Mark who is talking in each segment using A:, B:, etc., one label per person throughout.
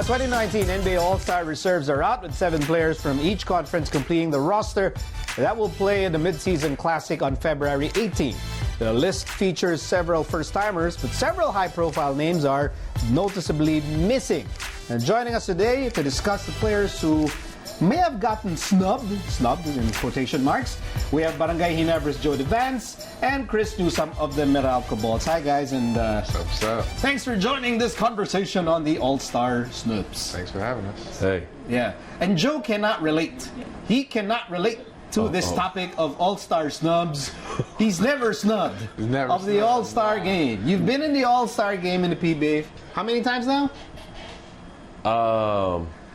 A: 2019 NBA All-Star reserves are out with 7 players from each conference completing the roster that will play in the Mid-Season Classic on February 18. The list features several first-timers, but several high-profile names are noticeably missing. And joining us today to discuss the players who may have gotten snubbed in quotation marks, we have Barangay Ginebras Joe Devance and Chris Newsome of the Meralco Balls. Hi guys, and
B: What's up?
A: thanks for joining this conversation on the All-Star Snubs.
B: Thanks for having us.
C: Hey.
A: Yeah, and Joe cannot relate. He cannot relate to this topic of All-Star Snubs. He's never snubbed
B: He's never
A: of the
B: snubbed,
A: All-Star game. You've been in the All-Star game in the PBA how many times now?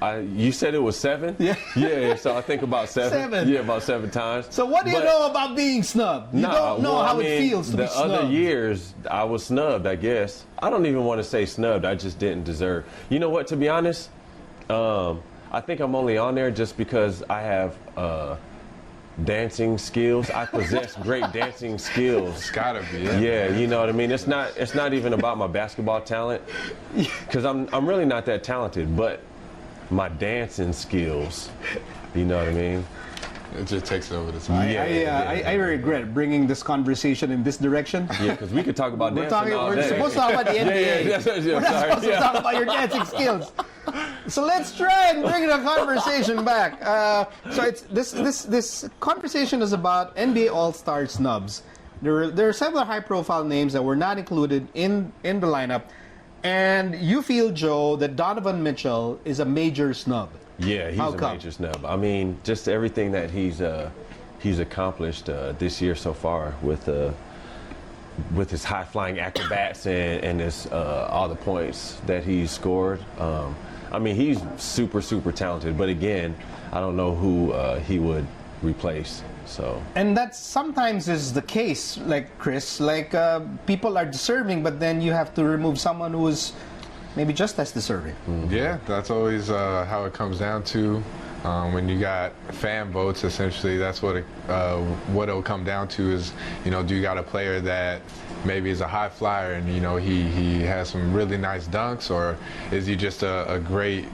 C: You said it was 7?
A: Yeah.
C: Yeah, so I think about 7.
A: 7.
C: Yeah, about 7 times.
A: So what do you know about being snubbed? You don't know how it feels to be snubbed.
C: The other years, I was snubbed, I guess. I don't even want to say snubbed. I just didn't deserve. You know what, to be honest, I think I'm only on there just because I have dancing skills. I possess great dancing skills.
B: It's gotta be.
C: Yeah, you know what I mean? It's not even about my basketball talent, because I'm really not that talented, but my dancing skills, you know what I mean?
B: It just takes it over the top.
A: I regret bringing this conversation in this direction.
C: Yeah, because we could talk about dancing all
A: We're
C: day.
A: supposed to talk about the NBA.
C: Yeah,
A: We're not supposed to talk about your dancing skills. So let's try and bring the conversation back. So it's this conversation is about NBA All-Star snubs. There are several high-profile names that were not included in the lineup, and you feel, Joe, that Donovan Mitchell is a major snub.
C: Yeah, he's
A: How
C: a
A: come?
C: major snub. I mean, just everything that he's accomplished this year so far with his high-flying acrobats and his all the points that he's scored. I mean, he's super, super talented. But again, I don't know who he would replace. So.
A: And that sometimes is the case, like Chris. Like people are deserving, but then you have to remove someone who is maybe just as deserving.
B: Yeah, that's always how it comes down to. When you got fan votes, essentially, that's what it'll come down to is, you know, do you got a player that maybe is a high flyer and, you know, he has some really nice dunks, or is he just a great,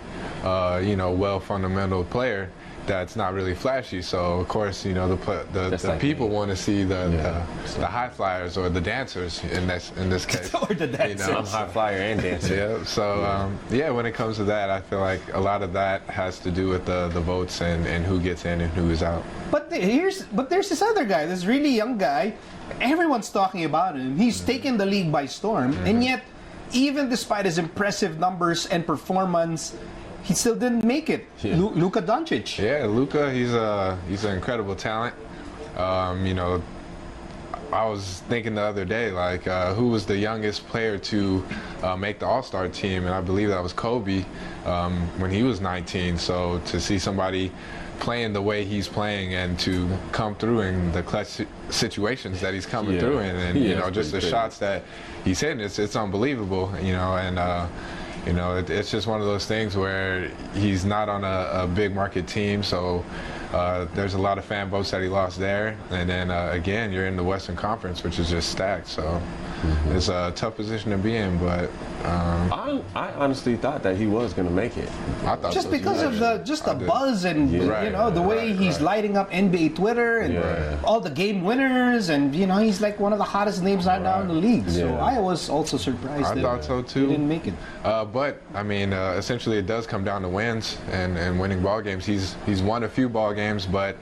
B: you know, well-fundamental player that's not really flashy? So of course, you know, the people want to see the high flyers or the dancers in this case.
A: Or the dancers.
B: You know?
C: I'm high flyer and dancer.
B: Yeah. So yeah, when it comes to that, I feel like a lot of that has to do with the votes and who gets in and who is out.
A: But there's this other guy, this really young guy. Everyone's talking about him. He's taken the league by storm, and yet, even despite his impressive numbers and performance, he still didn't make it.
C: Yeah.
A: Luka Doncic.
B: Yeah, Luka, he's an incredible talent. You know, I was thinking the other day, like, who was the youngest player to make the All-Star team, and I believe that was Kobe when he was 19. So to see somebody playing the way he's playing and to come through in the clutch situations that he's coming through in, and you know, just the shots that he's hitting, it's unbelievable. You know, and you know, it's just one of those things where he's not on a big market team, so there's a lot of fan votes that he lost there. And then again, you're in the Western Conference, which is just stacked. So it's a tough position to be in. But
C: I honestly thought that he was going to make it.
B: I thought
A: Just
B: so,
A: because
B: too.
A: of the buzz and you know the way he's lighting up NBA Twitter and all the game winners, and you know he's like one of the hottest names right now in the league. So I was also surprised
B: I
A: that
B: thought so too.
A: he didn't make it.
B: But I mean, essentially, it does come down to wins and winning ball games. He's won a few ball games, but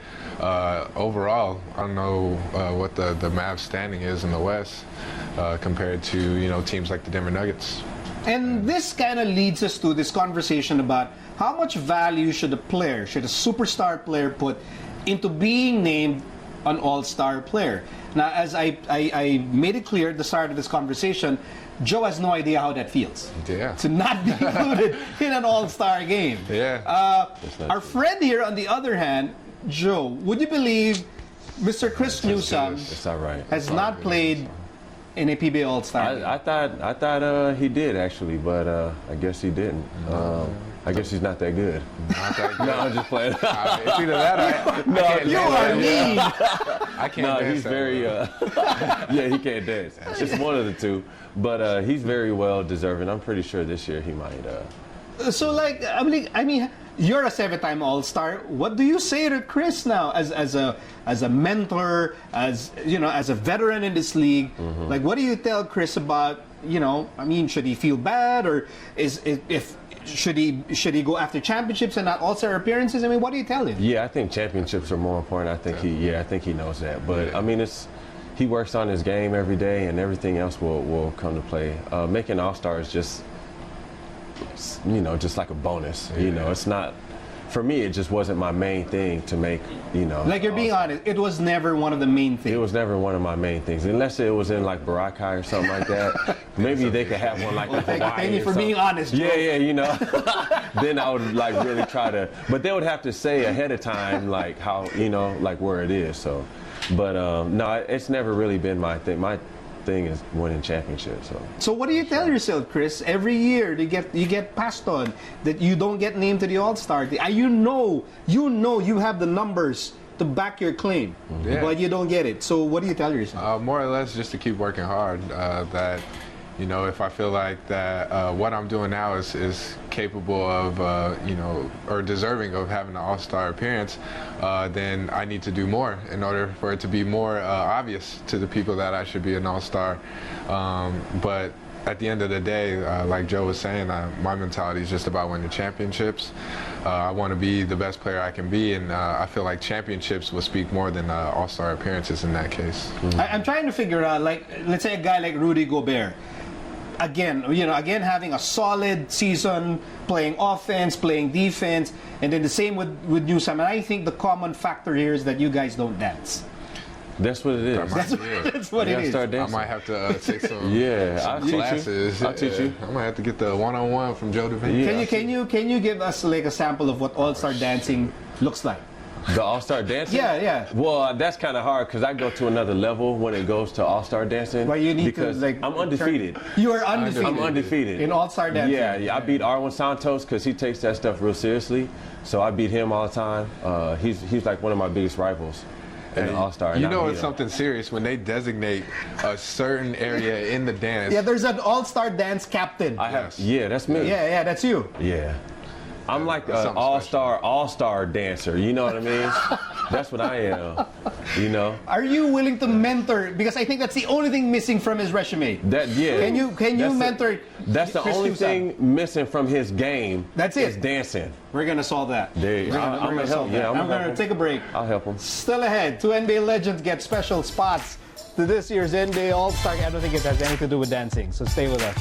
B: overall, I don't know what the Mavs standing is in the West compared to, you know, teams like the Denver Nuggets.
A: And this kind of leads us to this conversation about how much value should a superstar player put into being named an all-star player. Now, as I made it clear at the start of this conversation, Joe has no idea how that feels.
B: Yeah.
A: To not be included in an all-star game.
B: Yeah.
A: Our friend here, on the other hand, Joe, would you believe Mr. Chris Newsome
C: It's all right.
A: has not played in a PBA All-Star game?
C: I thought he did actually, but I guess he didn't. I guess he's not that good.
B: Not that good.
C: No, I'm just playing.
B: It's either that or I can't
A: You
B: dance
A: are
B: that
A: mean.
B: well. I can't
C: No,
B: dance
C: he's
B: that
C: very.
B: well.
C: Yeah, he can't dance. It's one of the two, but he's very well deserving. I'm pretty sure this year he might
A: So like, I mean, you're a 7-time All-Star. What do you say to Chris now as a mentor, as you know, as a veteran in this league? Like, what do you tell Chris about, you know, I mean, should he feel bad, or should he go after championships and not All-Star appearances? I mean, what do you tell him?
C: Yeah, I think championships are more important. I think he knows that. But I mean, he works on his game every day, and everything else will come to play. Making All-Star is just, you know, just like a bonus. You know, it's not, for me, it just wasn't my main thing to make, you know.
A: Like, you're being honest, it was never one of the main things.
C: It was never one of my main things, unless it was in like Boracay or something like that. Maybe they could have one like in Hawaii.
A: Thank you for
C: something.
A: being honest, Joe.
C: Yeah, you know. Then I would like really try to, but they would have to say ahead of time like how, you know, like where it is. So, but no, it's never really been my thing. My thing is winning championships.
A: So what do you tell yourself, Chris? Every year you get passed on that you don't get named to the All-Star. You know you have the numbers to back your claim, but you don't get it. So what do you tell yourself?
B: More or less just to keep working hard. That, you know, if I feel like that what I'm doing now is capable of, you know, or deserving of having an All-Star appearance, then I need to do more in order for it to be more obvious to the people that I should be an All-Star. But at the end of the day, like Joe was saying, my mentality is just about winning championships. I want to be the best player I can be, and I feel like championships will speak more than All-Star appearances in that case.
A: I'm trying to figure out, like, let's say a guy like Rudy Gobert. Again having a solid season, playing offense, playing defense, and then the same with Newsome. And I think the common factor here is that you guys don't dance.
C: That's what it is.
A: That's what it is.
C: Start dancing.
B: I might have to take some,
C: I'll
B: classes.
C: I'll teach you.
B: I might have to get the one-on-one from Joe Devance.
A: Can you give us like a sample of what All-Star dancing looks like?
C: The All-Star dancing?
A: Yeah.
C: Well, that's kind of hard because I go to another level when it goes to All-Star dancing.
A: But you need
C: because
A: to, like,
C: I'm undefeated.
A: You are undefeated.
C: I'm undefeated
A: in All-Star dancing.
C: Yeah. I beat Arwen Santos because he takes that stuff real seriously. So I beat him all the time. He's like one of my biggest rivals in the All-Star.
B: You know it's something serious when they designate a certain area in the dance.
A: Yeah, there's an All-Star dance captain.
C: Yeah, that's me.
A: Yeah, that's you.
C: Yeah. I'm like an all-star dancer, you know what I mean? That's what I am, you know?
A: Are you willing to mentor? Because I think that's the only thing missing from his resume. Can you mentor?
C: That's the only thing missing from his game.
A: That's it.
C: Is dancing.
A: We're going to solve that.
C: I'm going to help. Yeah,
A: I'm going to take a break.
C: I'll help him.
A: Still ahead, 2 NBA legends get special spots to this year's NBA All-Star. I don't think it has anything to do with dancing, so stay with us.